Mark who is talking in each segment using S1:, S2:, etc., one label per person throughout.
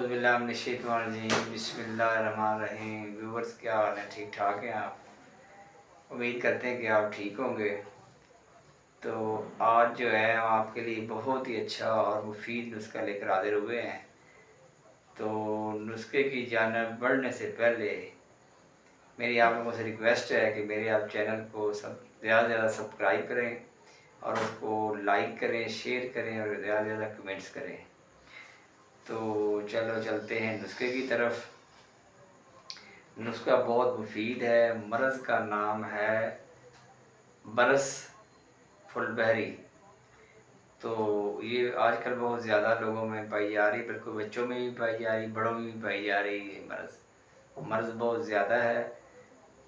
S1: औज़ुबिल्लाहिमिनश्शैतानिर्रजीम बिस्मिल्लाहिर्रहमानिर्रहीम। व्यूवर्स, क्या हाल है? ठीक ठाक हैं आप? उम्मीद करते हैं कि आप ठीक होंगे। तो आज जो है हम आपके लिए बहुत ही अच्छा और मुफीद नुस्खा लेकर हाजिर हुए हैं। तो नुस्खे की जानिब बढ़ने से पहले मेरी आप लोगों से रिक्वेस्ट है कि मेरे आप चैनल को ज़्यादा से ज़्यादा सब्सक्राइब करें और उसको लाइक करें, शेयर करें और ज़्यादा से ज़्यादा कमेंट्स करें। तो चलो चलते हैं नुस्खे की तरफ। नुस्खा बहुत मुफीद है। मरज़ का नाम है बरस फुलबहरी। तो ये आजकल बहुत ज़्यादा लोगों में पाई जा रही, बिल्कुल बच्चों में भी पाई जा रही, बड़ों में भी पाई जा रही है। मर्ज़ बहुत ज़्यादा है।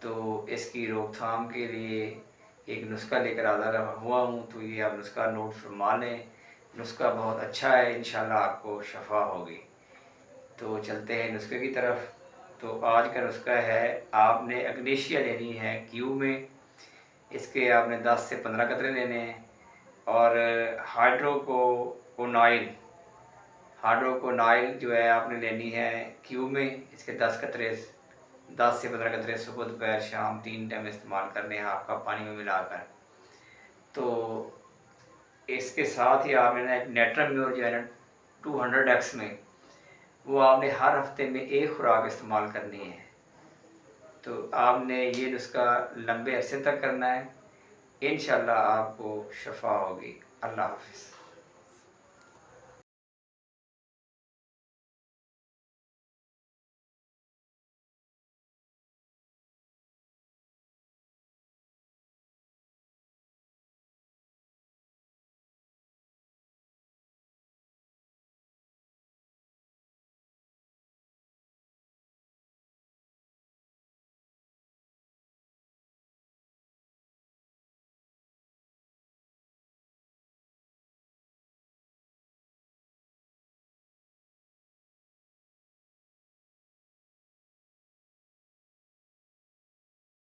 S1: तो इसकी रोकथाम के लिए एक नुस्खा लेकर हाज़िर हुआ हूँ। तो ये आप नुस्खा नोट फरमा लें। नुस्खा बहुत अच्छा है, इंशाल्लाह आपको शफ़ा होगी। तो चलते हैं नुस्खे की तरफ। तो आज का नुस्खा है, आपने अग्नेशिया लेनी है क्यूब में। इसके आपने 10 से 15 कतरे लेने हैं। और हाइड्रोकोनाइल जो है आपने लेनी है क्यूब में। इसके 10 से 15 कतरे सुबह दोपहर शाम 3 टाइम इस्तेमाल करने हैं आपका पानी में मिलाकर। तो इसके साथ ही आपने ना एक नेट्राम्योर जो है ना 200x में, वो आपने हर हफ्ते में एक खुराक इस्तेमाल करनी है। तो आपने ये नुस्खा लंबे अरसे तक करना है, इंशाल्लाह आपको शफ़ा होगी। अल्लाह हाफ़िज़।